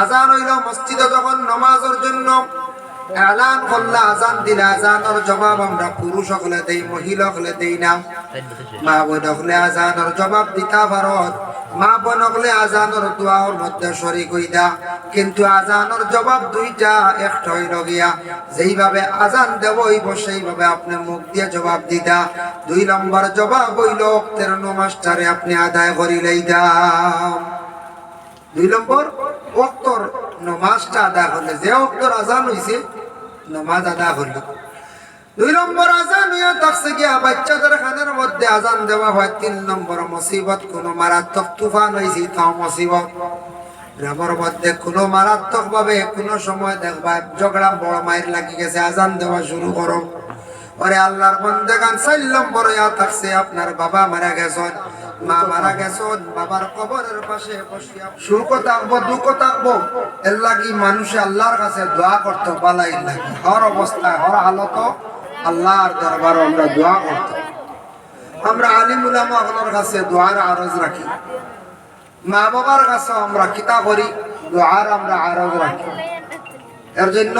আজান হইল মসজিদে যখন নামাজের জন্য এলান করলে, আজান দিলে আজানের জবাব আমরা পুরুষ হলে দেই, মহিলা হলে দেই না। মা বোন হলে আজানের জবাব দিতা ভারত, মা বোন হলে আজানের দোয়ার মধ্যে শরীক হইদা। কিন্তু আজানের জবাব দুইটা, একটা হইল গিয়া যেইভাবে আজান দেব হইব সেইভাবে আপনি মুখ দিয়ে জবাব দিতা। 2 নম্বর জবাব হইল ওক্তের নামাজটারে আপনি আদায় করিলেই দাও। 2 নম্বর ওক্তর নামাজটা আদায় করলে, যে ওক্তর আজান হইছে নামাজ আদায় করলে। 2 নম্বর আজান হইয়া থাকছে গিয়া বাচ্চাদের খানের মধ্যে আজান দেওয়া হয়। 3 নম্বর মুসিবত, কোন মারাত্মক তুফান হয়েছে তাও মুসিবত। গ্রামের মধ্যে কোনো মারাত্মক ভাবে কোনো সময় দেখবা ঝগড়া বড় মায়ের লাগি গেছে, আজান দেওয়া শুরু করো। ওরে আল্লাহর বান্দাগান 4 নম্বর হইয়া থাকছে আপনার বাবা মারা গেছেন, মা মারা গেছেন, বাবার কবরের পাশে বসিয়া সুখ থাকবো দুঃখ থাকবো, এর লাগি মানুষে আল্লাহর কাছে দোয়া করতে পালাই লাগে। হর অবস্থায় হর হালত আল্লাহর দরবারে আমরা দোয়া করতে, আমরা আলিম উলামার কাছে দোয়ার আরজ রাখি, মা বাবার কাছে আমরা কিতা করি দোয়ার আমরা আরজ রাখি। এর জন্য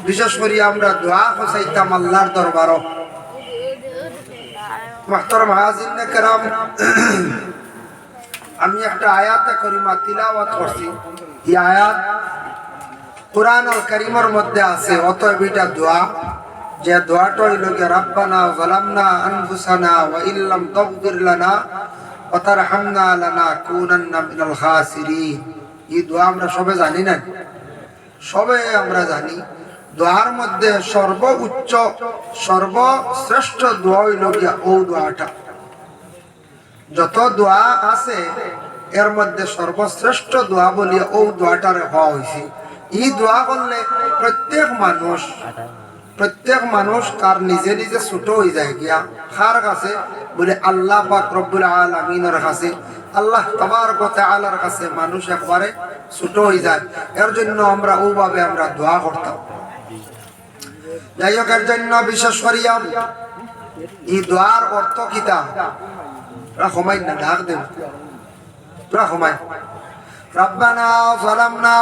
বিশেষ করে আমরা দোয়া চাইতাম আল্লাহর দরবারও। মুহতারাম হাজিরিনে কেরাম, আমি একটা আয়াতে করিমা তিলাওয়াত করছি। এই আয়াত কুরআন আল কারীমের মধ্যে আছে। অতএব এটা দোয়া, যে দোয়াটা হইল কি রাব্বানা যালামনা আনফুসানা ওয়া ইল্লাম তাগফির লানা ওয়া তারহামনা লানাকুনান্না মিনাল খাসিরিন। এই দোয়া আমরা সবে জানি না, সবে আমরা জানি। দোয়ার মধ্যে সর্বোচ্চ সর্বশ্রেষ্ঠ দোয়া হইল গিয়া ও দোয়াটা। যত দোয়া আছে এর মধ্যে সর্বশ্রেষ্ঠ দোয়া বলিয়া ও দোয়াটার হওয়া হয়েছে। এই দোয়া করলে প্রত্যেক মানুষ তার নিজে নিজে ছোট হয়ে যায় গিয়া কার কাছে বলে আল্লাহ পাক রব্বুল আলামিনের কাছে, আল্লাহ তাবারক ওয়া তাআলার কাছে মানুষ একবারে ছোট হয়ে যায়। এর জন্য আমরা ওভাবে আমরা দোয়া করতাম। যাই হোক, এর জন্য বিশেষ করিয়া এই দোয়ার অর্থ কিতা রাখমাই না ডাক দেব রাখমাই রব্বানা যালামনা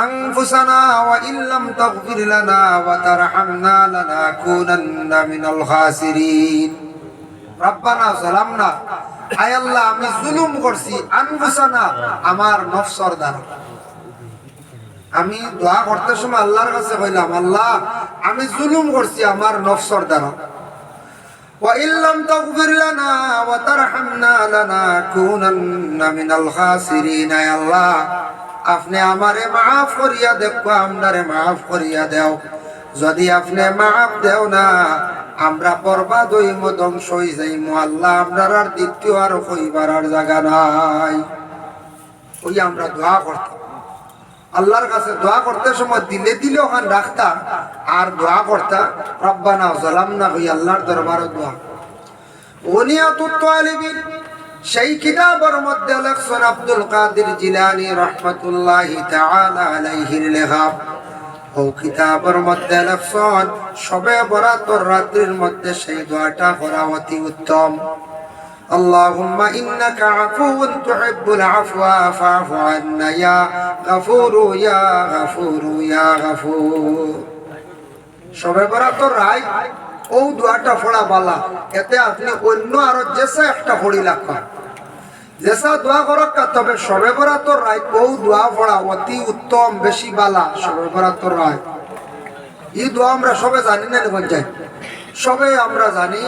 আনফুসানা ওয়া ইল্লাম তাগফির লানা ওয়া তারহামনা লানাকুনান্না মিনাল খাসিরিন। রব্বানা যালামনা, আয় আল্লাহ আমি জুলুম করছি, আনফুসানা আমার নফসর দ্বারা। আমি দোয়া করতে সময় আল্লাহর কাছে কইলাম আল্লাহ আমি জুলুম করছি আমার নফসর দ্বারা। ওয়া ইল্লাম তাগফির লানা ওয়া তারহামনা লানাকুনান্না মিনাল খাসিরিন। আয় আল্লাহ আপনি আমারে মাফ করিয়া দেখো, আমরারে মাফ করিয়া দেও। যদি আপনি মাফ দেও না আমরা বরবাদ হইম, ধ্বংস হয়ে যাইম। আল্লাহ আপনার আর দ্বিতীয় আর কইবার আর জায়গা নাই। ওই আমরা দোয়া করতাম আল্লাহর কাছে। দোয়া করতে সময় দিলে দিলে ওখানে রাখতা আর দোয়া করতা রব্বানা যালামনা হই আল্লাহর দরবারে দোয়া। বুনিয়াতুত তালিবিন সেই কিতাবের মধ্যে লেখছেন আব্দুল কাদের জিলানী রাহমাতুল্লাহি তাআলা আলাইহির লেখা। ও কিতাবের মধ্যে লেখছেন শবে বরাতের রাত্রির মধ্যে সেই দোয়াটা করা অতি উত্তম। আল্লাহুম্মা ইন্নাকা আফুউন তুহিব্বুল আফওয়া ফা'ফু আন্না ইয়া গাফুরু ইয়া গাফুরু ইয়া গাফুর। শবে বরাতের রাত ও দোয়াটা পড়া বালা, এতে আপনি অন্য আরো যেসা একটা পড়ি লাগবা, যেসা দোয়া করক। তবে শবে বরাতের রাত ও দোয়া পড়া অতি উত্তম, বেশি বালা। শবে বরাতের রাত এই দোয়া আমরা সবে জানি না, যাই সবে আমরা জানি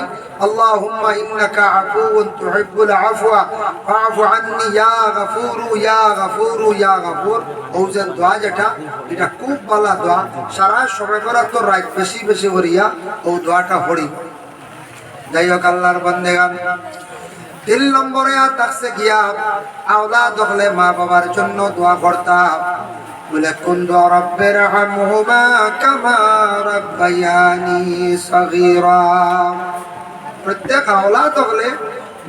আল্লাহুম্মা ইন্নাকা আফুউন তুহিব্বুল আফওয়া ফা'ফু আন্নি ইয়া গাফুরু ইয়া গাফুরু ইয়া গাফুর। ও যে দোয়া যেটা এটা খুব ভালো দোয়া। সারা শবে বরাতের রাত বেশি বেশি করিয়া ও দোয়াটা পড়ি। যাই হোক আল্লাহর বান্দাগান, 3 নম্বরে থাকছে গিয়া আওলাদ হলে মা বাবার জন্য দোয়া করতাম। বলে কুনতু রাব্বিরহামহুমা কামা রাব্বায়ানি সগীরা। প্রত্যেক আওলাদ হলে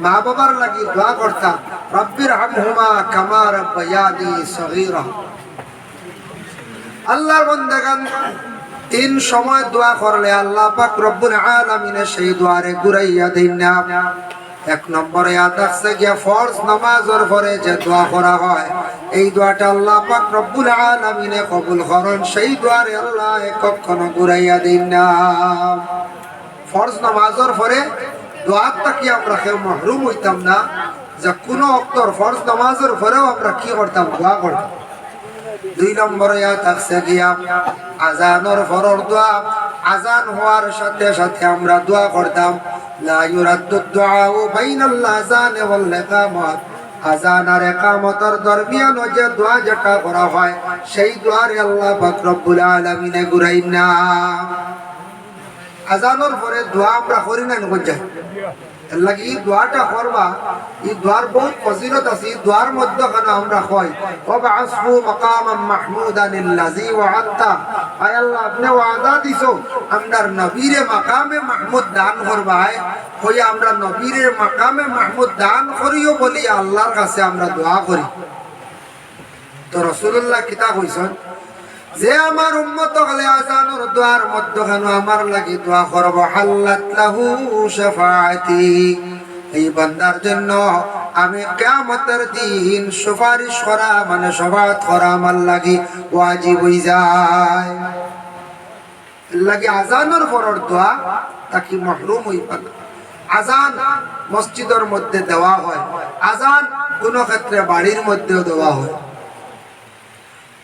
মা বাবার লাগি দোয়া করতাম রাব্বিরহামহুমা কামা রাব্বায়ানি সগীরা। আল্লাহর বান্দাগান 3 সময় দোয়া করলে আল্লাহ পাক রব্বুল আলামিন সেই দোয়ারে ঘুরাইয়া দেন না। এক নম্বরে আছে গিয়া ফরজ নামাজের পরে যে দোয়া করা হয় এই দোয়াটা আল্লাহ পাক রব্বুল আলামিনে কবুল করেন সেই দোয়ারে আল্লাহ কখনো ঘুরাইয়া দিন না ফরজ নামাজের পরে দোয়াটা কি আমরা কেউ মাহরুম হইতাম না যে কোনো অক্তর ফরজ নামাজের পরেও আমরা কি করতাম দোয়া করতাম দুই নম্বরে আছে গিয়া আজানের পরের দোয়া আজান হওয়ার সাথে সাথে আমরা দোয়া করতাম লা ইউরাদ্দু দুআউ বাইনাল আযান ওয়াল ইকামাত আযান আর ইকামতের দরমিয়ান যে দোয়া যেটা করা হয় সেই দোয়ারে আল্লাহ পাক রব্বুল আলামিনে ঘুরাই না আজানের পরে দোয়া আমরা করি না নজাই লাগি এই দোয়াটা করবা এই দোয়ার বহুত ফজিলত আছে এই দোয়ার মধ্যে কেন আমরা কই ওয়াবআসহু মাকামান মাহমুদান আল্লাযী ওয়া'আদতা আয় আল্লাহ আপনি ওয়াদা দিছো আমরার নবীরে মাকামে মাহমুদ দান করবাই কই আমরা নবীরে মাকামে মাহমুদ দান করিও বলি আল্লাহর কাছে আমরা দোয়া করি তো রাসূলুল্লাহ কিতা কইছেন যে আমার উম্মত হলে আজানের দোয়ার মধ্যখানে আমার লাগি দোয়া করব হাল্লাত লাহু শাফাআতি এই বান্দার জন্য আমি কিয়ামতের দিন সুপারিশ করা মানে শফাআত করা আমার লাগি ওয়াজিব হই যায় লাগি আজানের পরের দোয়া তাকি মাহরুম হইবা না আজান মসজিদের মধ্যে দেওয়া হয় আজান কোন ক্ষেত্রে বাড়ির মধ্যেও দেওয়া হয়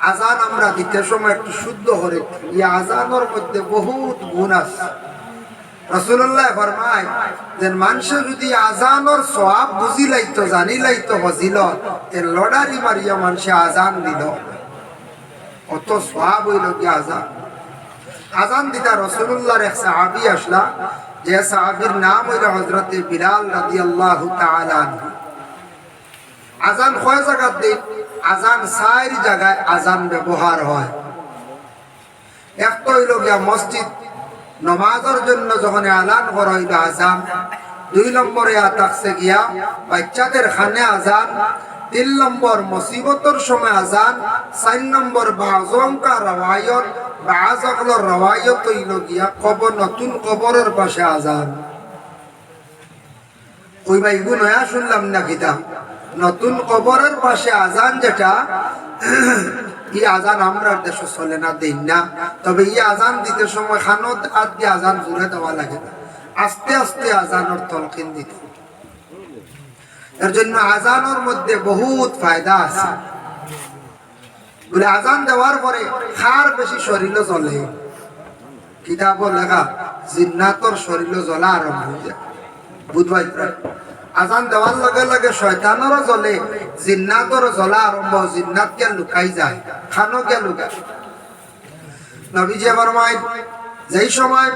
আজান আমরা দিতে সময় একটু শুদ্ধ করে এই আজানের মধ্যে বহুত গুণ আছে রাসূলুল্লাহ ফরমায় যে মানুষ যদি আজানের সওয়াব বুঝি লাইতো জানি লাইতো ফজিলত তে লড়ারি মারিয়া মানুষ আজান দিল কত সওয়াব হইল কি আজান আজান দিতা রাসূলুল্লাহর এক সাহাবী আসলা যে সাহাবীর নাম হইল হযরত বিলাল রাদিয়াল্লাহু তাআলা আনহু আজান কয় জায়গাত দেই আজান চার জায়গায় আজান ব্যবহার হয় একটা হইল গিয়া মসজিদ নমাজের জন্য যখন আলান করা হইল আজান দুই নম্বরে থাকছে গিয়া বাচ্চাদের খানে আজান তিন নম্বর মুসিবতের সময় আজান চার নম্বর বাজঙ্কা রওয়ায়ত বাজকলর রওয়ায়ত হইল গিয়া কবর নতুন কবরের পাশে আজান ওই ভাই এগুলো নয়া শুনলাম না কিতাব নতুন কবরের পাশে আজান যেটা এই আজান আমরা দেশে চলে না দিন না তবে এই আজান দিতে সময় খানত হাত দিয়ে আজান জুড়ে দেওয়া লাগে না আস্তে আস্তে আজানের তলকিন দিতে এর জন্য আজানের মধ্যে বহুত ফায়দা আছে বলে আজান দেওয়ার পরে খার বেশি শরীরে জ্বলে কিতাব লেখা জিন্নাতর শরীরে জ্বলা আরম্ভ হয়ে যায় বুধবাই আজান দেওয়ার লগে লগে শয়তানেরও জ্বলে জিন্নাতেরও জ্বলা আরম্ভ জিন্নাত কে লুকাই যায় খানো কে লুকায় নবীজি ফরমায় যেই সময়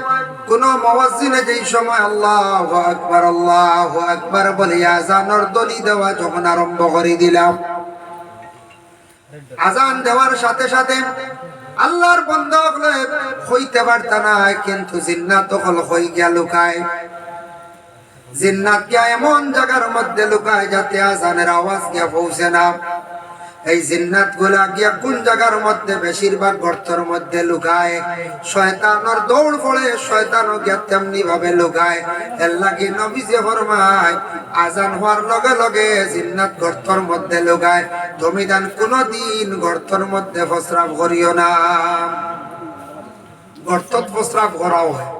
কোন মুয়াজ্জিনে যেই সময় আল্লাহু আকবার বলে আজানের দলি দেওয়া যখন আরম্ভ করে দিলাম আজান দেওয়ার সাথে সাথে আল্লাহর বান্দা হলে হইতে পারত না কিন্তু জিন্নাত হল হই গিয়া লুকায় জিন্নাত গিয়া এমন জায়গার মধ্যে লুকায় যাতে আজানের আওয়াজ গিয়া পৌঁছে না এই জিন্নাত গুলা গিয়া কোন জায়গার মধ্যে বেশিরভাগ গর্তের মধ্যে লুকায় শয়তানের দৌড় পড়ে শয়তানও গিয়া তেমনি ভাবে লুকায় এর লাগি নবীজি ফরমায় আজান হওয়ার লগে লগে জিন্নাত গর্তের মধ্যে লুকায় তুমি দান কোনদিন গর্তের মধ্যে প্রস্রাব করিও না গর্তত প্রস্রাব করাও হয়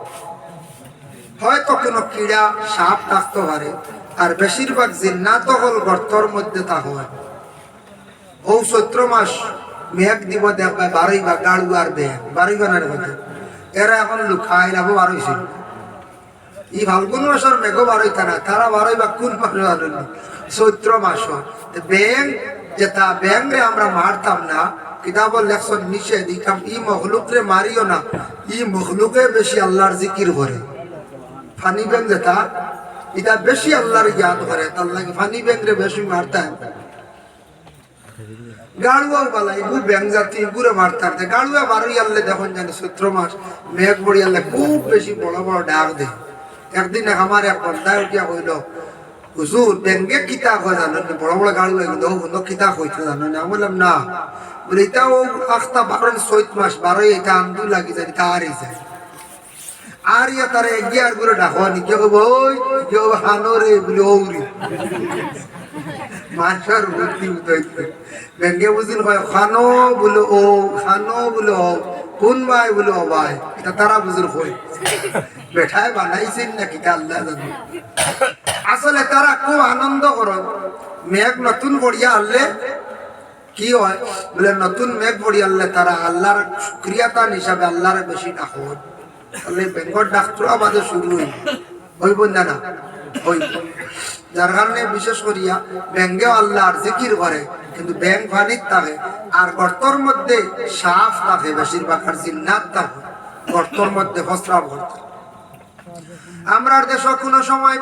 হয়তো কোনো কিড়া সাপ থাকতে পারে আর বেশিরভাগ জিন্নাত হল গর্তর মধ্যে তা হয় ও চৈত্র মাস মেঘ দিব দেখবে বারোই বা গাড়ু আর বেগ বারোই বানার মধ্যে এরা এখন লুকায় লাভ বারোইছে ই ফাল্গুন মাসের মেঘও বারোই না তারা বারোই বা কোন মাস চৈত্র মাস ব্যাং যেটা ব্যাং রে আমরা মারতাম না কিতাব লেখছেন নিষেধ দিতাম ই মখলুক রে মারিও না ই মখলুকে বেশি আল্লাহর জিকির করে ফানি ব্যাং যেটা এটা বেশি আল্লাহর জ্ঞান করে তার লাগে ফানি ব্যাং রে বেশি মারতাম গাড়ুয়াও বালা এগু ব্যাং জাতি এগুলো মারতাম গাড়ুয়া বারোই আনলে দেখুন জানি চৈত্র মাস মেঘ পড়ি আনলে খুব বেশি বড় বড় ডাক দেয় একদিন আমার এক বন্ধায় উঠিয়া কইল হুজুর ব্যাংকে কিতা হয় জানো বড় বড় গাড়ুয়া এগুলো কিতা হইতে জানো না বললাম না বলে এটাও আখতা বারোই চৈত মাস বারোই এটা আন্দু লাগি যায় এটা হারিয়ে যায় আর ইয়া তারে এগিয়ার করে ডাকনি কেউ বই কেউ হানোরে বলে ওরি মানুষের বুদ্ধি উঠতে ব্যাংকে বুঝিল ভাই খানো বলে ও খানো বলে ও কোন ভাই বলে ও ভাই এটা তারা বুঝিল কই বেঠায় বানাইছেন নাকি আল্লাহ জানে আসলে তারা খুব আনন্দ করে মেঘ নতুন পড়িয়া আনলে কি হয় বলে নতুন মেঘ পড়িয়া আনলে তারা আল্লাহর শুক্রিয়াতান হিসাবে আল্লাহর বেশি ডাক তাহলে বেঙ্গল ডাক্তার আমাদের শুরু হইব না না হইব যার কারণে বিশেষ করিয়া ব্যাঙ্গেও আল্লাহর জিকির করে কিন্তু ব্যাংক ফানিত থাকে আর গর্তর মধ্যে সাফ থাকে বেশিরভাগ আর জিন্নাত থাকে গর্তর মধ্যে ফসরা ভরতে আমরা দেশ কোনো সময়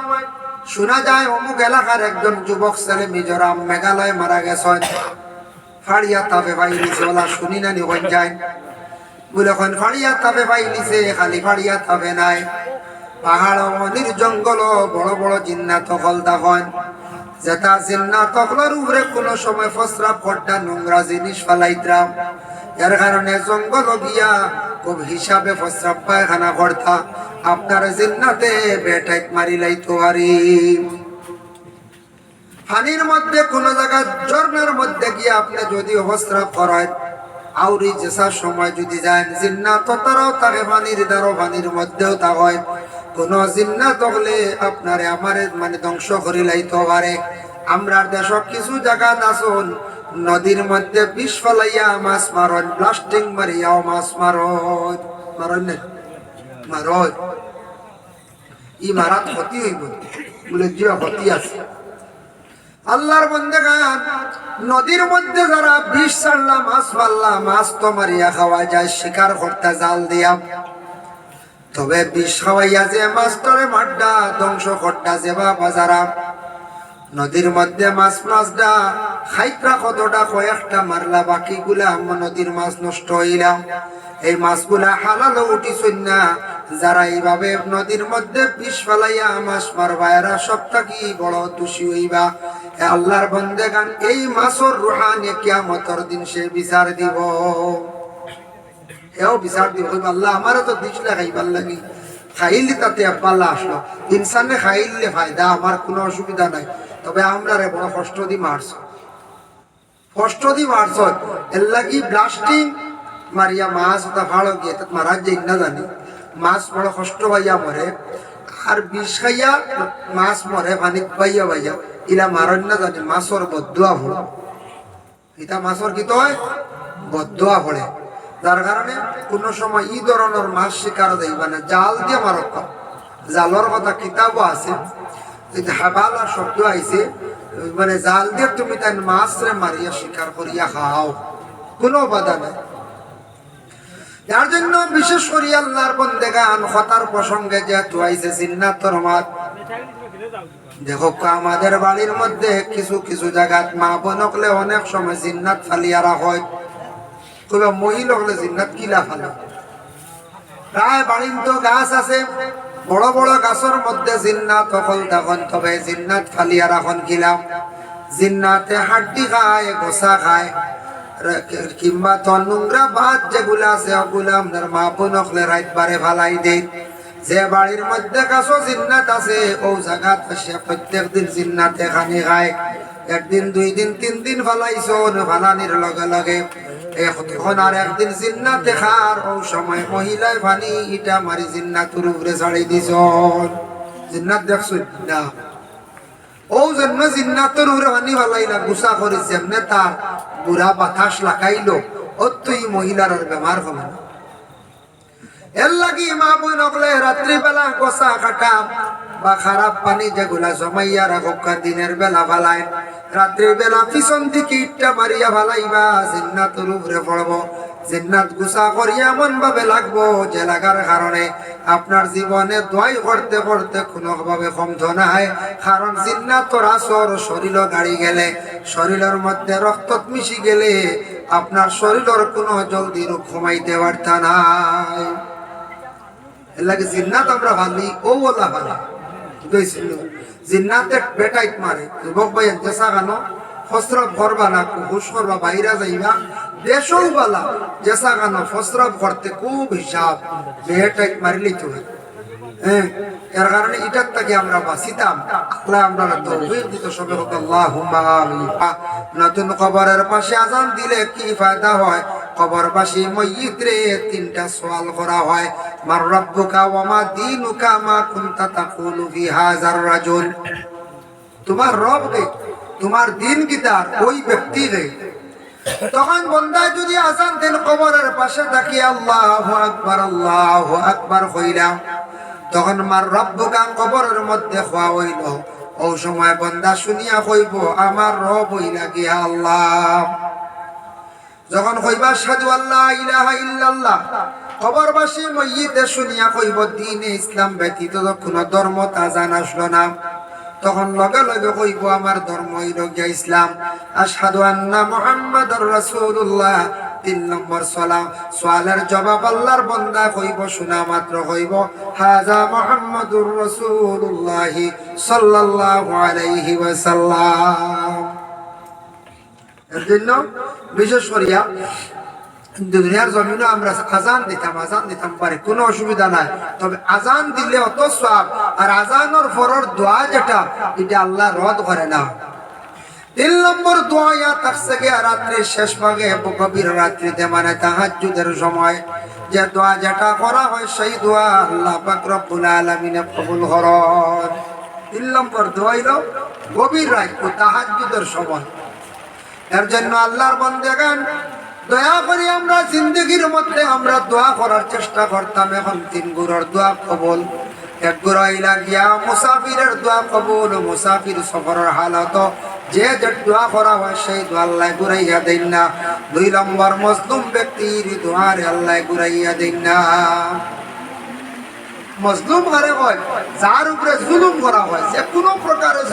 শোনা যায় অমুক এলাকার একজন যুবক ছেলে মিজোরাম মেঘালয় মারা গেছে ফাড়িয়া তাপে পাইলিছে ওলা শুনি না নিবেন যায় বলে এখন ফাড়িয়া তাপে পাইলিছে খালি ফাড়িয়া তাপে নাই পাহাড় নদীর জঙ্গল বড় বড় জিন্নাত হল তখন যেটা জিন্নাত হলের উপরে কোনো সময় ফসরা ফড্ডা নোংরা জিনিস ফালাইতাম এর কারণে জঙ্গল গিয়া খুব হিসাবে ফসরা পায়খানা করতা আপনার জিন্নাতে বেটাইত মারি লাইতো পারি পানির মধ্যে কোন জায়গা ঝর্ণার মধ্যে গিয়ে আপনি যদি অবস্ত্রা করেন আউরি যেসার সময় যদি যায় জিন্নাত তারাও তাকে পানির দ্বারা পানির মধ্যেও তা হয় কোন জিন্নাত হলে আপনারে আমারে মানে ধ্বংস করে লাইতে পারে আমরা দেশ কিছু জায়গা আসুন নদীর মধ্যে বিষ ফলাইয়া মাছ মারন প্লাস্টিক মারিয়াও মাছ মারন মারন মারন ই মারাত ক্ষতি হইব বলে যে ক্ষতি আছে আল্লাহর বান্দাগান নদীর মধ্যে যারা বিষ ছাড়লা মাছ মারলা মাছ তো মারিয়া খাওয়া যায় শিকার করতে জাল দিয়া তবে বিষ খাওয়াইয়া যে মাছ তরে মাড্ডা ধ্বংস করতা যেবা বাজারা নদীর মধ্যে মাছ মাছটা খাইত্রা কতটা কয়েকটা মারলা বাকিগুলা নদীর মাছ নষ্ট হইলা এই মাছগুলা হালালো উঠিছই না যারা এইভাবে নদীর মধ্যে বিষ ফেলাইয়া মাছ মারবা এরা সবটা কি বড় দোষী হইবা আল্লাহর বান্দাগান এই মাছর রুহানি কিয়ামতের দিন সে বিচার দিব এও বিচার দিব আল্লাহ আমারও তো দিস লাগাইবার লাগি খাইলে তাতে পাল্লা আসলো ইনসানে খাইলে ফায়দা আমার কোনো অসুবিধা নাই তবে আমরা রে বড় কষ্ট দি মারছ এর লাগি ব্লাস্টিং মারিয়া মাছ ওটা ভালো গিয়ে মারা যাই না জানি মাছ বড় কষ্ট পাইয়া মরে আর বিষ খাইয়া মাছ মরে পানিত পাইয়া পাইয়া ইলা মারন না জানি মাছর বদুয়া ভরে এটা মাছর কি তো হয় বদুয়া ভরে যার কারণে কোন সময় ই ধরনের মাছ শিকার দেইবা না জাল দিয়ে মারক জালর কথা কিতাবও আছে হাবালা শব্দ আইছে মানে জাল দিয়ে তুমি তাই মাছ রে মারিয়া শিকার করিয়া খাও কোনো বাধা নাই যার জন্য বিশেষ করে আল্লাহর বান্দাগান খতার প্রসঙ্গে যেহেতু আইছে জিন্নাতের মাত দেখো আমাদের বাড়ির মধ্যে কিছু কিছু জায়গাত মা বোন হলে অনেক সময় জিন্নাত ফালিয়া রাখা হয় তবে মহিলা হলে জিন্নাত কিলা ফালা প্রায় বাড়ির তো গাছ আছে বড় বড় গাছের মধ্যে জিন্নাত হল তখন তবে জিন্নাত ফালিয়া রাখন কিলাম জিন্নাতে হাড্ডি খায় গোসা খায় কিংবা নোংরা ভাত যেগুলা আছে ওগুলা আপনার মা বোন হলে রাত বারে ফালাই দেয় যে বাড়ির মধ্যে গাছ জিন্নাত আছে ও জায়গাত সে প্রত্যেক দিন জিন্নাতে খানি খায় একদিন দুই দিন তিন দিন ফালাইছ ফালানির লগে লগে এখন আর একদিন জিন্নাত দেখার ও সময় মহিলায় ফানি ইটা মারি জিন্নাতুর উপরে ছাড়ি দিছ জিন্নাত দেখছ না ও জন্য জিন্নাতুর উপরে ফানি ফালাইলা গুসা করি যেমনে তার বুড়া বাতাস লাগাইলো ও তুই মহিলার বেমার হবে না এর লাগি মা বোন হলে রাত্রিবেলা গোসা কাটা বা খারাপ পানি যেগুলা জমাইয়া রাখা দিনের বেলা ফালায় রাত্রির বেলা পিছন দিকে ইটটা মারিয়া ফালাইবা জিন্নাতের উপরে পড়ব জিন্নাত গুসা করিয়া এমন ভাবে লাগবো যে লাগার কারণে আপনার জীবনে দোয়াই করতে করতে কোনো ভাবে কমত নাই কারণ জিন্নাতর আসর শরীর গাড়ি গেলে শরীরের মধ্যে রক্ত মিশি গেলে আপনার শরীরের কোনো জলদি রোগ কমাইতে পারত নাই এর লাগে জিন্নাত আমরা ভালি ও ওলা ভালো জিন্নাতে বেটাইত মারে যুবক ভাই জেসা গানো ফসরব করবা না হুশ করবা বাইরা যাইবা দেশও বালা জেসা গানো ফসরব করতে খুব হিসাব বেটাইত মারিলেই তো হ্যাঁ, এর কারণে এটার থেকে আমরা বাঁচিতাম। আল্লাহ আমরা তৌফিক দিত সবে হোক আল্লাহুম্মা আমিন। নতুন কবরের পাশে আজান দিলে কি ফায়দা হয়? কবরবাসী মইয়িত রে তিনটা সওয়াল করা হয়, মার রাব্বুকা ওয়া মা দীনুকা মা কুনতা তাকুলু ফি হাযার রাজুল। তোমার রব কে, তোমার দিন কি তার ওই ব্যক্তি কে। তখন বান্দা যদি আজান দেন কবরের পাশে তাকিয়ে আল্লাহু আকবার কইরা, তখন মার রব্বুকা কবরের মধ্যে খোয়া হইল, ও সময় বান্দা শুনিয়া কইব আমার রব হইলা গিয়া আল্লাহ। যখন কইবা আশহাদু আল্লা ইলাহা ইল্লাল্লাহ, কবরবাসী মইয়িতে শুনিয়া কইব দ্বীনে ইসলাম ব্যতীত কোনো ধর্ম তা জানা আসলো না। তখন লগে লগে কইব আমার ধর্ম হইল গিয়া ইসলাম। আশহাদু আন্না মুহাম্মাদুর রাসূলুল্লাহ। 3 নম্বর সওয়ালের জবাব আল্লাহর বান্দা কইব, শোনা মাত্র কইব হাযা মুহাম্মাদুর রাসূলুল্লাহ সাল্লাল্লাহু আলাইহি ওয়াসাল্লাম। এর জন্য বিশেষ করিয়া দুনিয়ার জমিনে আমরা আজান দিতাম পারে, কোনো অসুবিধা নাই। তবে আজান দিলে অত সওয়াব, আর আজানের পরের দোয়া যেটা, এটা আল্লাহ রদ করে না। 3 নম্বর দোয়া ইয়া থাকছে গিয়া রাত্রির শেষ ভাগে, গভীর রাত্রিতে মানে তাহাজ্জুদের সময় যে দোয়া যেটা করা হয়, সেই দোয়া আল্লাহ পাক রব্বুল আলামিন কবুল করেন। 3 নম্বর দোয়া হইল গভীর রাত ও তাহাজ্জুদের সময়। এর জন্য আল্লাহর বান্দাগণ দয়া করে আমরা জিন্দগির মধ্যে আমরা দোয়া করার চেষ্টা করতাম। এখন 3 গুণের দোয়া কবুল। 1 গুণ হইলা গিয়া মুসাফিরের দোয়া কবুল। মুসাফির সফরের হালত যে দোয়া করা হয় সেই দোয়া আল্লাহ ঘুরাইয়া দেন না। 2 নম্বর মজলুম ব্যক্তির দোয়ারে আল্লাহ ঘুরাইয়া দেন না। মজলুম কারে হয়? যার উপরে জুলুম করা হয়, যে কোনো প্রকারের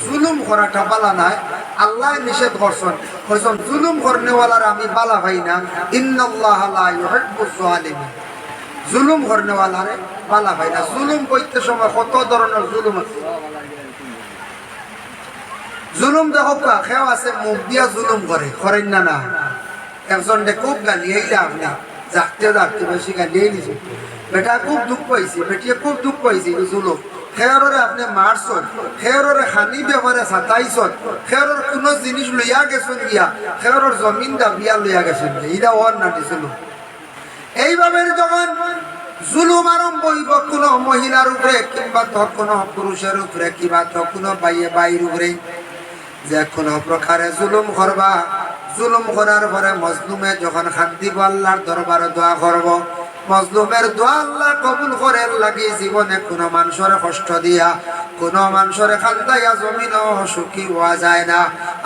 জুলুম করাটা বালা নাই। আল্লাহ নিষেধ করছেন, জুলুম করনেওয়ালার আমি বালা ভাই না। ইন্নাল্লাহ লা ইউহিব্বুজ জালিমিন। জুলুম করনেওয়ালারে বালা ভাই না। জুলুম করতে সময় কত ধরনের জুলুম আছে। জুলুম দেখো কেউ আছে মুখ দিয়া জুলুম করেন না না। একজন খুব গালি এইলা আপনি জাগতে বেশি গালি দিছে, বেটা খুব দুঃখ পাইছি, বেটিয়ে খুব দুঃখ পাইছি। জুলুম খেয়রে আপনি মারছন, খেয়রে খানি বেমারে ছাতাইছন, খেয়র কোনো জিনিস লইয়া গেছেন গিয়া, খেয়র জমিন দাবিয়া লইয়া গেছেন, এইটা ওর না দিছিল। এইভাবে যখন জুলুম আরম্ভ হইব কোনো মহিলার উপরে, কিংবা তো কোনো পুরুষের উপরে, কিংবা তো কোনো বাইয়ের উপরে, যে কোনো প্রকারে জুলুম করবা, জুলুম করার পরে মজলুমে যখন শান্তি আল্লাহর দরবারে দোয়া করব, মজলুমের দোয়া আল্লাহ কবুল করে। লাগি জীবনে কোনো মানুষের কষ্ট দিয়া, কোনো মানুষের খান্দাইয়া জমিনও সুখী হওয়া যায় না।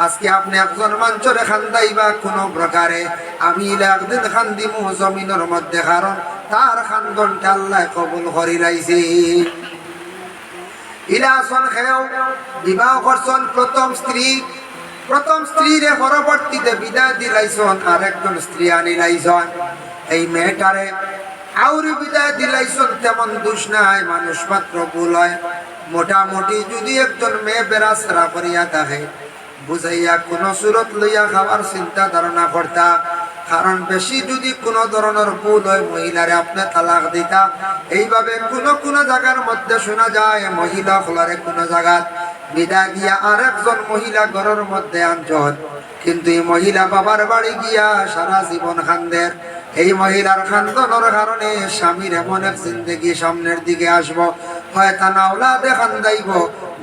আজকে আপনি একজন মানুষের খান্দাইবা কোনো প্রকারে, আমি একদিন খান্দিমু জমিনের মধ্যে, কারণ তার খান্দনটা আল্লাহ কবুল করি লাইছি। ইলাসন খেয়েও বিবাহ করছেন প্রথম স্ত্রীরে পরবর্তীতে বিদায় দিলাইছন, আর একজন স্ত্রী আনিলাইছন। এই মেয়েটারে আউরি বিদায় দিলাইছন, তেমন দোষ নাই, মানুষ মাত্র ভুল হয়। মোটামুটি যদি একজন মেয়ে বেড়াছাড়া করিয়া থাকে, বুঝাইয়া কোন সুরত লইয়া খাওয়ার চিন্তা ধারণা করতা। কারণ বেশি যদি কোনো ধরনের ভুল হয়, মহিলারে আপনি তালাক দিতা। এইভাবে কোন জায়গার মধ্যে শোনা যায় মহিলা হলারে কোনো জায়গায় বিদায় দিয়া আরেকজন মহিলা ঘরের মধ্যে আনছেন, কিন্তু এই মহিলা বাবার বাড়ি গিয়া সারা জীবন খান্দের। এই মহিলার খান্দনের কারণে স্বামীর এমন এক জিন্দগি সামনের দিকে আসবো, হয় তা নাওলাদে খান্দাইব,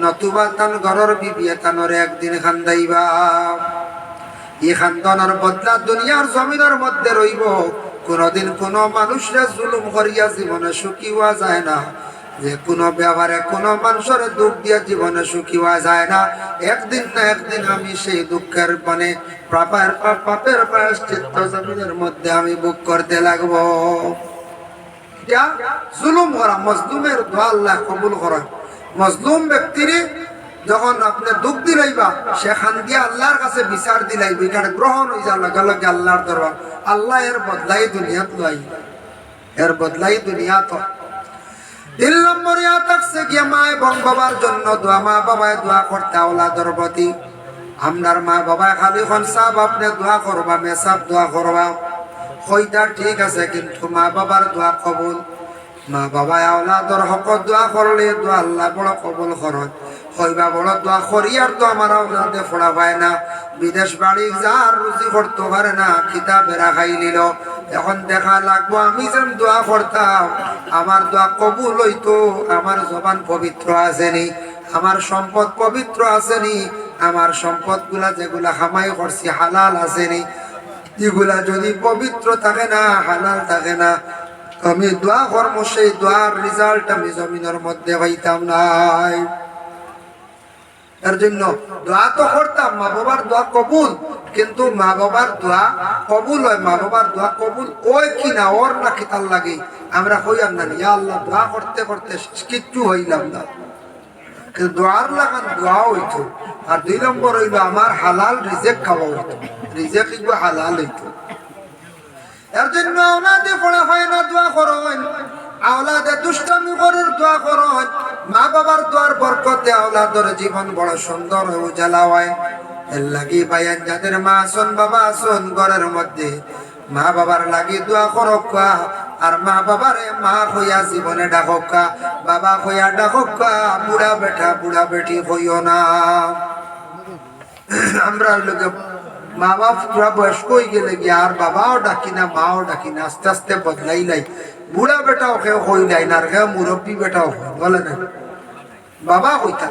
নতুবা তান ঘরের বিবিয়ে তানরে একদিন খান্দাইবা। এই খান্দনের বদলা দুনিয়ার জমিনের মধ্যে রইব। কোনদিন কোনো মানুষরা জুলুম করিয়া জীবনে সুখী হওয়া যায় না। যে কোনো ব্যাপারে কোনো মানুষের দুঃখ দিয়া জীবনে সুখী হওয়া যায় না। একদিন না একদিন আমি সেই দুঃখের মানে পাপের প্রায়শ্চিত্ত জমিনের মধ্যে আমি ভোগ করতে লাগবো। এটা জুলুম করা, মজলুমের দোয়া আল্লাহ কবুল করা। মজলুম ব্যক্তির যখন আপনি দুঃখ দিলাইবা, সেখান দিয়ে আল্লাহর কাছে বিচার দিলাইব, এটা গ্রহণ হয়ে যাওয়ার লগে লগে আল্লাহর দরবার আল্লাহ এর বদলাই দুনিয়াত লাই, এর বদলাই দুনিয়াত। 3 নম্বরে থাকছে গিয়া মা এবং বাবার জন্য দোয়া। মা বাবায় দোয়া করতে আওলাদের প্রতি। আপনার মা বাবায় খালি খন সাহেব আপনি দোয়া করবা, মেসাব দোয়া করবা, হইতা ঠিক আছে, কিন্তু মা বাবার দোয়া কবুল। মা বাবা আওলাদর হক দোয়া করলে দোয়া আল্লাহ বড় কবুল করত হইবা বড় দোয়া করি আর তো আমার আওলাদে ফোড়া পায় না বিদেশ বাড়ি যার রুজি করতে পারে না কিতাবেরা খাই নিল এখন দেখা লাগবো আমি যেন দোয়া করতাম আমার দোয়া কবুল হইতো আমার জবান পবিত্র আসেনি আমার সম্পদ পবিত্র আসেনি আমার সম্পদ গুলা যেগুলা হামাই করছি হালাল আসেনি এগুলা যদি পবিত্র থাকে না হালাল থাকে না আমি দোয়া কর্ম সেই দোয়ার রেজাল্ট আমি জমিনের মধ্যে পাইতাম নাই এর জন্য দোয়া তো করতাম মা বাবার দোয়া কবুল কিন্তু মা বাবার দোয়া কবুল হয় মা বাবার দোয়া কবুল ওই কিনা ওর না কিতাল লাগে আমরা হইলাম না ইয়া আল্লাহ দোয়া করতে করতে কিচ্ছু হইলাম না কিন্তু দোয়ার লাগান দোয়া হইতো আর 2 নম্বর হইল আমার হালাল রিজেক খাওয়া হইতো রিজেক হালাল হইতো এর জন্য আওলাদে পড়া হয় না দোয়া করেন আওলাদে দুষ্টামি করার দোয়া করেন মা বাবার দোয়ার বরকতে আওলাদের জীবন বড় সুন্দর ও উজালা হয় এর লাগি ভাইয়ান যাদের মা আসুন বাবা আসুন ঘরের মধ্যে মা বাবার লাগি দোয়া করক আর মা বাবারে মা হইয়া জীবনে ডাকক বাবা হইয়া ডাকক বুড়া বেটা বুড়া বেটি হইও না আমরা লোকে মা বাপ পুরা বয়স্ক হয়ে গেলে গিয়ে আর বাবাও ডাকি না মাও ডাকি না আস্তে আস্তে বদলাই লাই বুড়া বেটাও কেউ হই নাই না আর কেউ মুরব্বী বেটাও হয় বলে না বাবা হইতা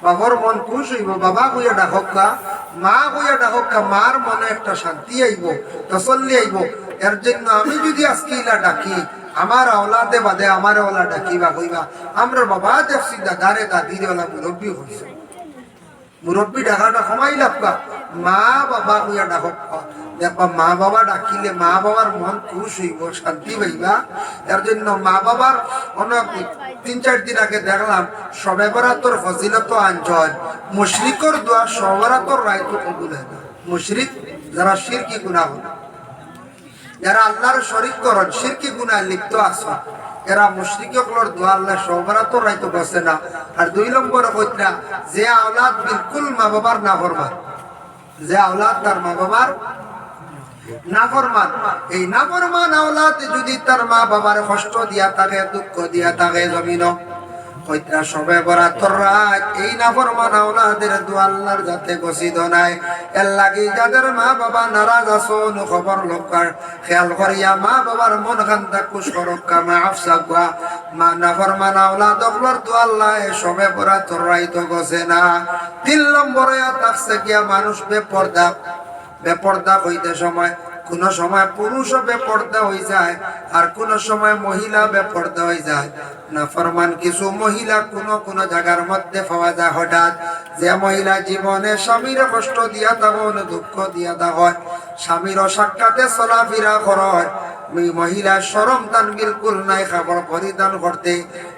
বাবার মন খুশ হইব বাবা কইয়া ডাকা মা কইয়া ডাকা মার মনে একটা শান্তি আইব তসল্লি আইব এর জন্য আমি যদি আজকে ইলা ডাকি আমার আওলাদে বাদে আমার ওলা ডাকিবা কইবা আমরা বাবা দেখছি দাদারে দাদিরে ওলা মুরব্বী হইছে মুরব্বী ডাকাটা সময় লাগবা মা বাবা কইয়া ডাকক দেখবা মা বাবা ডাকিলে মা বাবার মন খুশ হইব শান্তি পাইবা এর জন্য মা বাবার অনেক 3-4 দিন আগে দেখলাম সবে বরাতর ফজিলত আঞ্চল মুশরিকর দোয়া সবে বরাতর রায়তো কবুল হয় না মুশরিক যারা শিরকি গুনাহ যারা আল্লাহর শরীক করেন শিরকি গুনাহ লিপ্ত আছে এরা মুশরিকগুলোর দোয়া আল্লাহ সবে বরাতর রায়তো বসে না আর 2 নম্বরে কইরা যে আওলাদ বিলকুল মা বাবার নাফরমান যে আওলাদ তার মা বাবার নাফরমান এই নাফরমান আওলাদ যদি তার মা বাবার কষ্ট দিয়া থাকে দুঃখ দিয়া থাকে জমিন কইতা সবে বরাতর রাত এই নাফরমান আওলাদের দোয়া আল্লাহর যাতে গসিদ নাই এর লাগি যাদের মা বাবা নারাজ আছেন খবর লক্কার খেয়াল করিয়া মা বাবার মন খান্তা খুশ করক্কা মাফ সাগা মা নাফরমান আওলাদ ওগুলোর দোয়া আল্লাহ সবে বরাতর রাত গসে না 3 নম্বরে তাকসে গিয়া মানুষ বেপর্দা হইতে সময় কোন সময় পুরুষ বেপর্দা হয়ে যায় আর কোন সময় মহিলা বেপর্দা হয়ে যায় নাফরমান কিছু মহিলা কোন জায়গার মধ্যে পাওয়া যায় হঠাৎ যে মহিলা জীবনে স্বামীর কষ্ট দিয়া তখন দুঃখ দিয়া হয় স্বামীর সাক্ষাতে চলাফেরা করে মহিলা শরম তান বিলকুল নাই খাবার পরিধান করতে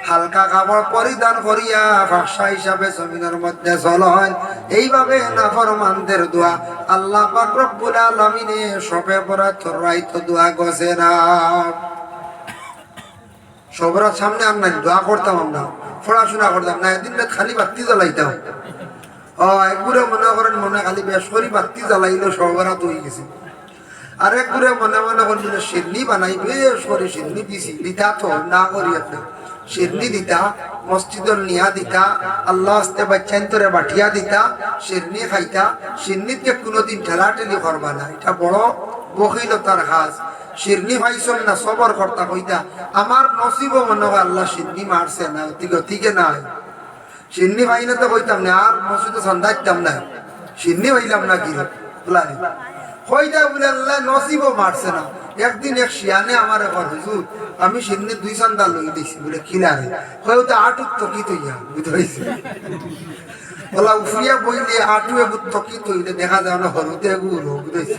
হালকা খাবার পরিধান করিয়া ভাষা হিসাবে জমিনের মধ্যে চলন এইভাবে নাফরমানদের দোয়া আল্লাহ পাক রব্বুল আলামিনে সবে বরাতর রাত দোয়া গছে না সবরা সামনে আমরা দোয়া করতাম আমরা পড়াশোনা করতাম না একদিন খালি বাতি জ্বালাইতাম একগুলো মনে করেন মনে খালি বেশ করি বাতি জ্বালাইলো সবরাত হয়ে গেছে আরেক করে মনে মনে করছিল সিরনি বানাই বেশ করে সিরনি দিছি দিতা তো না করি আপনি সিরনি দিতা মসজিদর নিয়া দিতা আল্লাহ আস্তে বাচ্চান্তরে বাঠিয়া দিতা সিরনি খাইতা সিরনিকে কোনোদিন ঠেলাঠেলি করবা না এটা বড় বকিলতার কাজ সিরনি ভাইছন না সবর কর্তা কইতা আমার নসিব মনে হয় আল্লাহ সিরনি মারছে না অতিকে না সিরনি ভাই না তো কইতাম না আর মসজিদে সন্ধ্যাইতাম না সিরনি ভাইলাম না কি বলানি হইতা বলে আল্লাহ নসিবও মারছে না একদিন এক শিয়ানে আমার এখন হুজুর আমি সিন্নি 2 চান্দা লই দিছি বলে খিলারে হয়তো আটুক তকি তৈয়া বুঝাইছে বলা উফরিয়া বইলে আটুয়ে তকি তৈলে দেখা যায় না হরুতে গুলো বুঝাইছে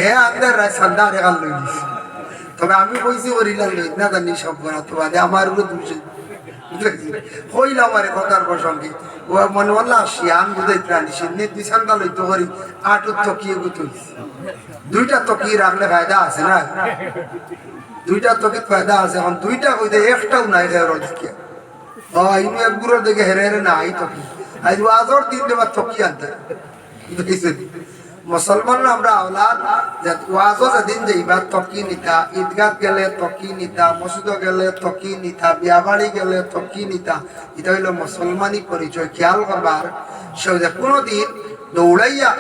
হ্যাঁ আপনার চান্দা রেখা লই দিছি তবে আমি কইছি ওরিলা লই না জানি সব করা তো বাদে আমার বুঝে হইল আমার কথার প্রসঙ্গে ও মনে বললা শিয়ান বুঝাইতে আনি সিন্নি 2 চান্দা লইতে করি আটুক তকিয়ে গুতইছি 2টা তকিয়ে রাখলে ফায়দা আছে না 2টা তকিয়ে ফায়দা আছে এখন 2টা কইতে একটাও নাই হেরো দিকে ইনু এক গুরো দেখে হেরে হেরে না আই তকি আজ ওয়াজর দিন দেবা তকি আনতে মুসলমানরা আমরা আওলাদ যে ওয়াজও যেদিন যাইবা তকি নিতা, ঈদগাহ গেলে তকি নিতা, মসজিদ গেলে তকি নিতা, বিয়া বাড়ি গেলে তকি নিতা। এটা হইল মুসলমানি পরিচয়। খেয়াল করবার সে যে কোনোদিন দৌড়াইয়া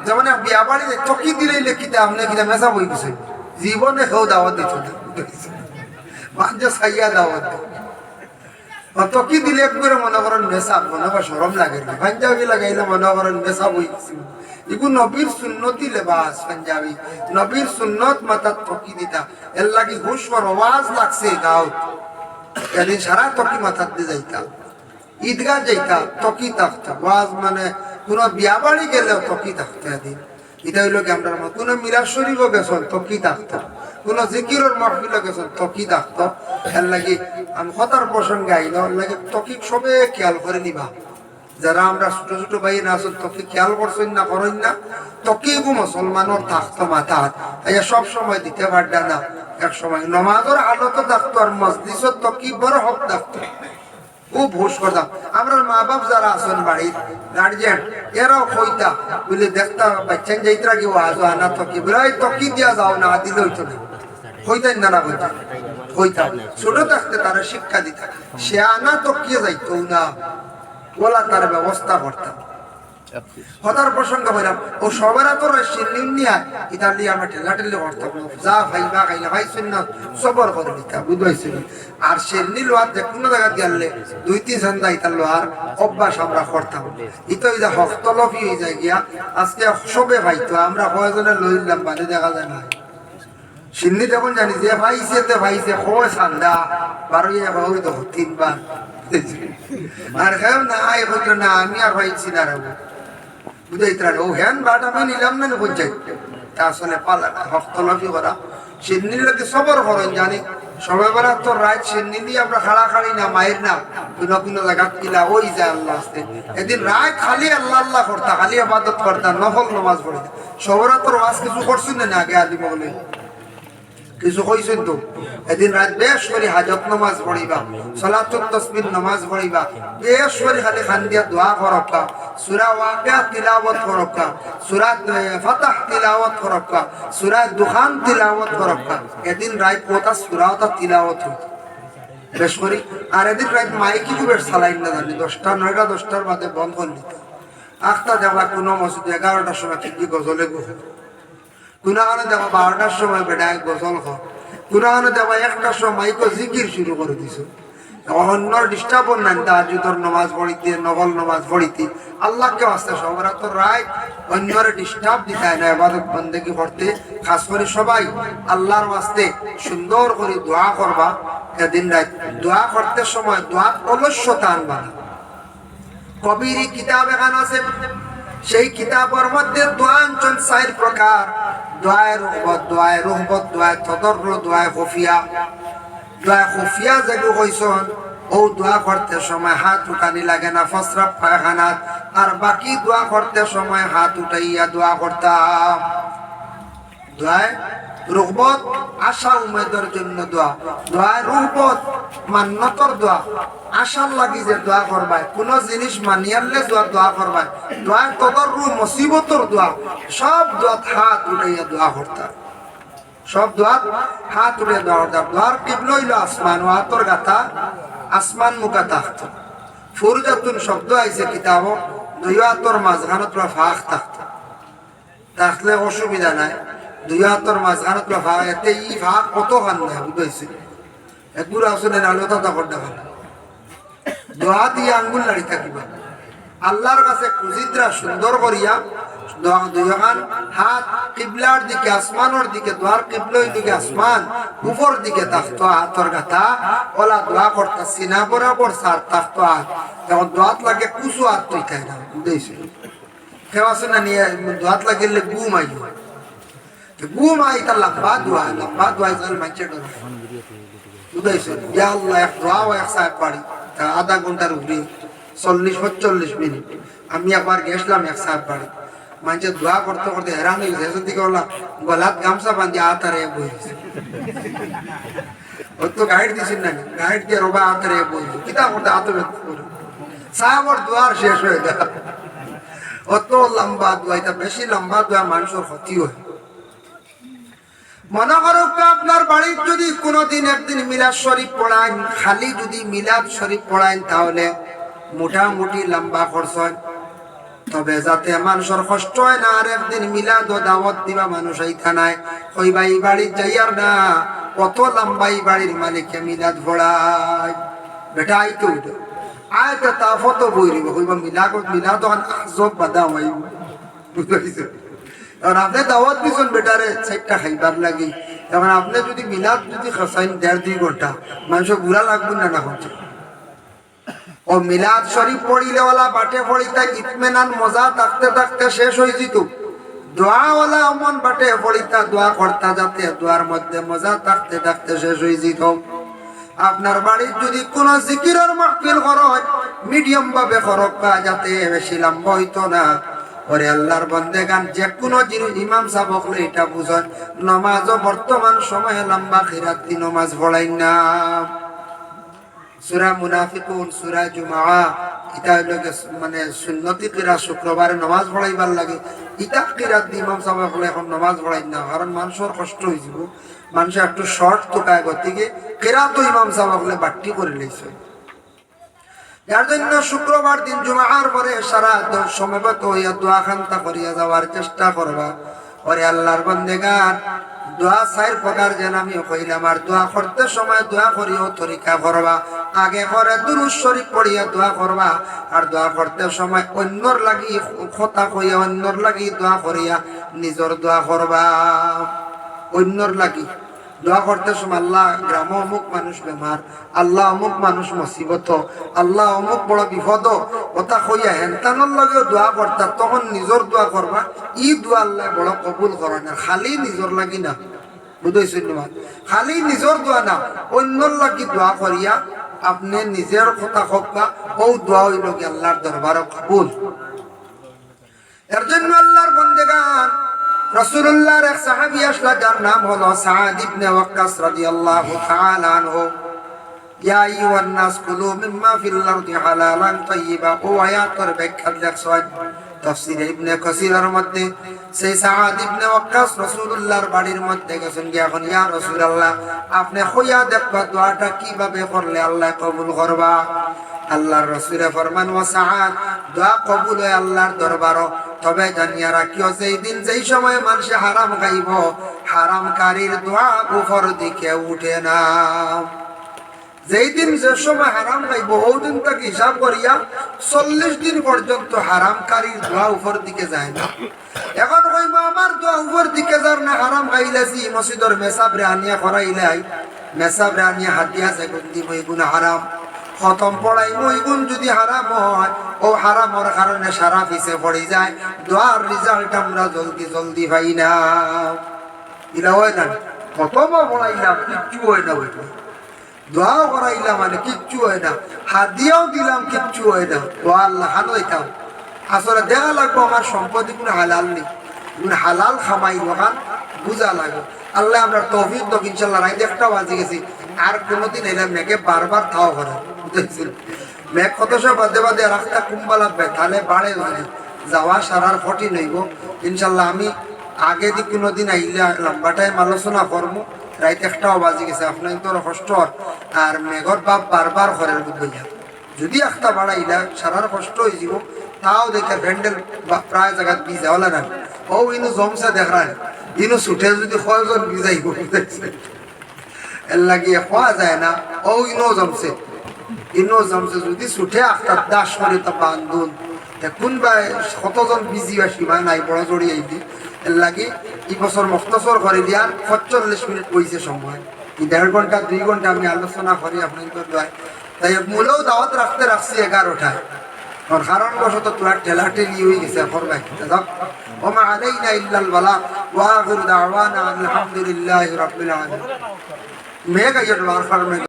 যেমন বিয়া বাড়ি তকি দিলেই লেখিতে আপনি কিনা মেসা বই গেছে জীবনে কেউ দাওয়াত দিত না, মানুষ খাইয়া দাওয়াত তকি দিলে একবারে মনে করেন মেসা, মনে করেন সরম লাগে না। পাঞ্জাবি লাগাইলে মনে করেন মেসা বই গেছে। এগুলো নবীর সুন্নতি লেবাস পাঞ্জাবি, নবীর সুন্নত মাথার তকি দিতা। এর লাগি হুশ কর আওয়াজ লাগছে গাঁত এদিন সারা তকি মাথার দিয়ে যাইতা, ঈদগাহ যাইতা তকি থাকতো, ওয়াজ মানে কোন বিয়া বাড়ি গেলেও তকি থাকতো এদিন। এটা হইল কি আমরা কোন মিরাজ শরীফও গেছেন তকি থাকতো, কোন জিকিরের মাহফিলও গেছেন তকি থাকতো। এর লাগি আমি কথার প্রসঙ্গে আইল, এর লাগে তকি সবে খেয়াল করে নিবা। যারা আমরা ছোট ছোট ভাই না আছেন তকি খেয়াল করছেন না করেন না, তকি মুসলমানের থাকতো মাথা সব সময় দিতে পারডা না। এক সময় নমাজের আলোতে থাকতো আর মসজিদের তকি বড় হক থাকতো, খুব হুশ করতাম। আমরা মা বাপ যারা আছেন বাড়ির গার্জিয়ান এরাও কইতা বলে দেখতাম বাচ্চান যাইতরা কি ওয়াজ আনা তকি বলে তকি দিয়া যাও না, দিলে হইতো না, হইতেন না হইতাম হইতাম। ছোট থাকতে তারা শিক্ষা দিতাম, সে আনা তকিয়ে যাইতো না, বলা তার ব্যবস্থা করতাম। হতার প্রসঙ্গ বললাম ও সবার তো নিয়ে ইতালি আমরা ঠেলাঠেলি করতাম, যা ভাইবা খাইলা ভাইছেন না সবর করে নিতাম, বুঝবাইছিল। আর সেরনি লোহার যে কোনো জায়গা গেলে 2-3 ঘন্টা ইতার লোহার অভ্যাস আমরা করতাম। ইতো এই যে হস্তলফি হয়ে যায় গিয়া আজকে সবে ভাইতো আমরা কয়জনে লইলাম বাদে দেখা যায় না। সিন্নি যখন জানি যে ভাইছে তে ভাইছে কয় ঠান্ডা 3 বার আর খেয়ে না আয় হইল না আমি আর ভাইছি না রাখবো বুঝাইতার ও হ্যান বাট আমি নিলাম না পঞ্চায়েত। তা আসলে পালা হস্তলফি করা সিন্নির লোকে সবর করেন জানি সবাই বেলা তো রাত সিন্নি নিয়ে আমরা খাড়াখাড়ি না মায়ের না কোনো কোনো জায়গা কিলা ওই যায় আল্লাহ আসতে। এদিন রায় খালি আল্লাহ আল্লাহ করতা, খালি আবাদত করতা, নফল নমাজ পড়িতা। সবরা তোর ওয়াজ কিছু করছেন না আগে আদি বলে কিছু কইছেন তো। এদিন রাত বেশ করে হাজত নামাজ পড়িবা, সালাতুত তাসবিহ নামাজ পড়িবা, বেশ করে খালি খান দিয়া দোয়া করবা, সূরা ওয়াকিয়া তিলাওয়াত করবা, সূরা ফাতহ তিলাওয়াত করবা, সূরা দুখান তিলাওয়াত করবা। এদিন রাত কোটা সূরাটা তিলাওয়াত হই বেশ করে। আর এদিন রাত মাইকি খুবের চালাইন না জানি 10টা 9টা 10টার বাদে বন্ধ করে দিত। আখতা যাবা কোনো মসজিদে 11টার সময় কি গজলে গো, কোনখানে দেখো 12টার সময় বেড়ায় গজল হয়, কোনখানে দেখো 1টার সময় মাইকো জিকির শুরু করে দিছ। অন্য ডিস্টার্ব নাই তাহাজ্জুদের নামাজ পড়িতে, নফল নামাজ পড়িতে আল্লাহকে আসতে সবরা তো রায় অন্যরে ডিস্টার্ব দিতে না, ইবাদত বন্দেগি করতে। খাস করে সবাই আল্লাহর ওয়াস্তে সুন্দর করে দোয়া করবা। এদিন রাত দোয়া করতে সময় দোয়া অলস্যতা আনবা না। কবির কিতাব এখান আছে, সেই কিতাবের মধ্যে দোয়া আনছেন 4 প্রকার। দোয়ায় রহবত, দোয়ায় রহবত, দোয়ায় তদর্র, দোয়ায় খুফিয়া। দোয়ায় খুফিয়া যেগুলো কইছেন ও দোয়া করতে সময় হাত উঠানি লাগে না ফসরাব পায়খানাত, আর বাকি দোয়া করতে সময় হাত উঠাইয়া দোয়া করতাম। দোয়ায় রহবত আশা উমেদের জন্য দোয়া, দোয়ায় রহবত মান্নতর দোয়া, আশার লাগি যে দোয়া করবায়, কোন জিনিস মানিয়ালে দোয়া করবায়। দোয়ায় তদর্রু মুসিবতর দোয়া, সব দোয়া হাত উঠাইয়া দোয়া করতাম, সব দোয়া হাত উঠে দোয়া করতাম। দোয়ার কিবলা হইল আসমান, ও হাতর গাথা আসমান মুখা থাকত। ফুরজাতুন শব্দ আইছে কিতাব, 2 হাতর মাঝখানে তোরা ফাঁক থাকত, থাকলে অসুবিধা নাই। 2 হাতর মাঝখানে তোরা ফাঁক, এতে ই ফাঁক কত খান না বুঝাইছে একগুলো আসলে আলোতা তখন দেখা দোয়া দিয়ে আঙ্গুল নাড়ি থাকিবা আল্লাহর কাছে কুজিদ্রা সুন্দর করিয়া। দুইখান হাত কিবলার দিকে, আসমানের দিকে, দোয়ার কিবলার দিকে আসমান, উপর দিকে থাকতো হাতর গাথা ওলা দোয়া করতা, সিনা বরাবর সার থাকতো হাত। যখন দোয়াত লাগে কুচু হাত তুই খাই না বুঝেছি খেওয়াছে না নিয়ে দোয়াত লাগিলে গুম আই, গুম আই তার লম্বা দোয়া যাল মানছে ডর বুঝাইছে। ইয়া আল্লাহ এক দোয়া ও এক সাহেব পাড়ি আধা ঘন্টার উপরে 40-45 মিনিট। আমি একবার গেছিলাম এক সাহেব বাড়ি, মানুষের দোয়া করতে করতে হেরান হয়ে গেছে। দিকে বললাম গলাত গামছা বান্ধি আতারে বইছে, ওর তো গাইড দিছেন না, গাইড দিয়ে রোবা আতারে বইছে কিতা করতে আতবে সাহেবর দোয়ার শেষ হয়ে যায়। অত লম্বা দোয়া, এটা বেশি লম্বা দোয়া মানুষের ক্ষতি হয়। মনে করুক আপনার বাড়ির যদি কোনোদিন একদিন মিলাদ শরীফ পড়ান, খালি যদি মিলাদ শরীফ পড়ান তাহলে মোটামুটি লম্বা খরচ হয়। তবে যাতে মানুষের কষ্ট হয় না, আর একদিন মিলাদ ও দাওয়াত দিবা মানুষ এইটা নাই, কইবা এই বাড়ির যাইয়ার না কত লম্বা এই বাড়ির মালিককে মিলাদ পড়ায়, বেটা আইতো আয়তে তাফত বইরিব কইবা মিলাদ আজব বাদা হই, বুঝতে পারছো? এখন আপনি দাওয়াত দিচ্ছেন বেটারে চারটা খাইবার লাগি, এখন আপনি যদি মিলাদ যদি খাসাইন 1.5-2 ঘন্টা মানুষের বুড়া লাগবে না না হচ্ছে। ও মিলাদ শরীফ পড়িলেওয়ালা বাটে পড়িতা ইতমেনান মজা থাকতে থাকতে শেষ হয়ে যেত, দোয়াওয়ালা অমন বাটে পড়িতা দোয়া করতা যাতে দোয়ার মধ্যে মজা থাকতে থাকতে শেষ হয়ে যেত। আপনার বাড়ির যদি কোন জিকিরের মাহফিল হয় মিডিয়াম ভাবে খরক যাতে বেশি লম্বা হইতো না। ওরে আল্লাহর বন্দেগান যে কোনো জিনিস ইমাম সাহেব হলে এটা বুঝেন, নমাজও বর্তমান সময়ে লম্বা খিরাতি নমাজ পড়াই না। সূরা মুনাফিকুন, সূরা জুমআ, এটা হলো মানে সুন্নতি কিরাত, শুক্রবারে নামাজ পড়াইবার লাগে। এটা কিরাত ইমাম সাহেব হলে এখন নামাজ পড়াই না, কারণ মানুষের কষ্ট হয়ে যাব, মানুষ একটু শর্ট তোকায় গতিকে কিরাত ইমাম সাহেব হলে বাট্টি করে লইছে। যার জন্য শুক্রবার দিন জুমার পরে সারা সময়গত হইয়া দোয়া খান্তা করিয়া যাওয়ার চেষ্টা করবা। ওরে আল্লাহর বান্দেগান, দোয়া 4 প্রকার যেন আমি কইলাম, আর দোয়া করতে সময় দোয়া করিও তরিকা করবা। আগে করে দুরূদ শরীফ পড়িয়া দোয়া করবা, আর দোয়া করতে সময় অন্যর লাগি কথা কইয়া অন্যর লাগি দোয়া করিয়া নিজের দোয়া করবা। অন্যর লাগি দোয়া করতে সময় আল্লাহ গ্রাম অমুক মানুষ বেমার, আল্লাহ অমুক মানুষ মুসিবত, আল্লাহ অমুক বড় বিপদ, কথা কইয়া হেনতানোর লাগেও দোয়া করতা, তখন নিজের দোয়া করবা। ই দোয়া আল্লাহ বড় কবুল করে না, খালি নিজের লাগি না, বুঝেছেন? খালি নিজের দোয়া না, অন্যর লাগি দোয়া করিয়া আপনি নিজের কথা হকা ও দোয়া হইল কি আল্লাহর দরবারে কবুল। এর জন্য আল্লাহর বান্দেগান, রাসূলুল্লাহর এক সাহাবী আসলা, যার নাম হলো সাদ ইবনে ওয়াক্কাস রাদিয়াল্লাহু তাআলা আনহু। ইয়া আইয়ুহান নাস কুলু মিম্মা ফিল আরদি হালালান তাইয়্যিবা, ও আয়াতের ব্যাখ্যা দেখছেন তাফসীর ইবনে কাসীরের মধ্যে। সেই সাদ ইবনে ওয়াক্কাস রাসূলুল্লাহর বাড়ির মধ্যে গেছেন, গিয়া এখন ইয়া রাসূলুল্লাহ আপনি কইয়া দেখবা দোয়াটা কিভাবে করলে আল্লাহ কবুল করবা। আল্লাহর রাসূলে ফরমান, ওয়া সাদ, দোয়া কবুল হয় আল্লাহর দরবারও, তবে জানিয়া রাখিও যেই দিন যেই সময় মানুষ হারাম খাইব, হারামকারীর দোয়া উপর দিকে উঠে না। যেই দিন যে সময় হারাম খাইব ওই দিন তাকে হিসাব করিয়া 40 দিন পর্যন্ত হারামকারীর দোয়া উপর দিকে যায় না। এখন কইব আমার দোয়া উপর দিকে যার না, হারাম খাইলাছি মসজিদের মেসাবরে আনিয়া করাইলাই, মেসাবরে আনিয়া হাতিয়া সেগুন্দি মইগুন হারাম, খতম পড়াই মইগুন যদি হারাম হয়, ও হারামর কারণে সারা পিছে পড়ে যায়, দোয়ার রেজাল্ট আমরা জলদি জলদি পাই না। ইলা হয় না, খতম পড়াইলাম কিচ্ছু হয় না, দোয়াও করাইলাম মানে কিচ্ছু হয় না, হাদিয়াও দিলাম কিচ্ছু হয় না, ও আল্লাহ হানাইতাম। আসলে দেখা লাগবো আমার সম্পত্তি কোনো হালাল নেই, হালাল খামাই ওখান বুঝা লাগবে। আল্লাহ আমরা তৌফিক তো ইনশাল্লাহ রাইতে একটা বাজে গেছি, আর কোনোদিন এলাম মেঘে বারবার তাও করে বুঝেছিল, মেঘ কত সব বাদে বাদে রাস্তা কুম্বা লাগবে, তাহলে বাড়ে যাওয়া সারার ফটি নইব ইনশাল্লাহ। আমি আগে দি কোনোদিন আইলে লম্বা টাইম আলোচনা করবো, রাইতে একটাও বাজে গেছে, আপনার তোর কষ্ট আর মেঘর বাপ বারবার ঘরের বুঝা, যদি একটা বাড়াইলা সারার কষ্ট হয়ে যাব, তাও দেখে ভ্যান্ডেল প্রায় জায়গায় ভিজা হলে না, ও ইনু জমছে দেখায়, ইনু ছুটে যদি কয়জন ভিজাইব, এর লাগিয়ে খোয়া যায় না, ও ইনো জমছে, ইনো জমছে যদি ছুটে একটা দাস করে তা বান্ধুন, কোনবা কতজন বিজি বা সীমা নাই, বড় জড়ি আইতি। এর লাগে এই বছর মখতসর করে দিয়ার 45 মিনিট পইছে সময়, 1.5 ঘন্টা 2 ঘন্টা আমি আলোচনা করি আপনাদের দোয়ায়। তাই মূলেও দাওয়াত রাখতে রাখছি 11টায়, কারণবশত তোর ঠেলা ঠেলি হয়ে গেছে করবাই। ওমা আলাইনা ইল্লাল বালাগ ওয়া আখিরু দাওয়ানা আলহামদুলিল্লাহি রাব্বিল আলামিন। মেঘ আইয়া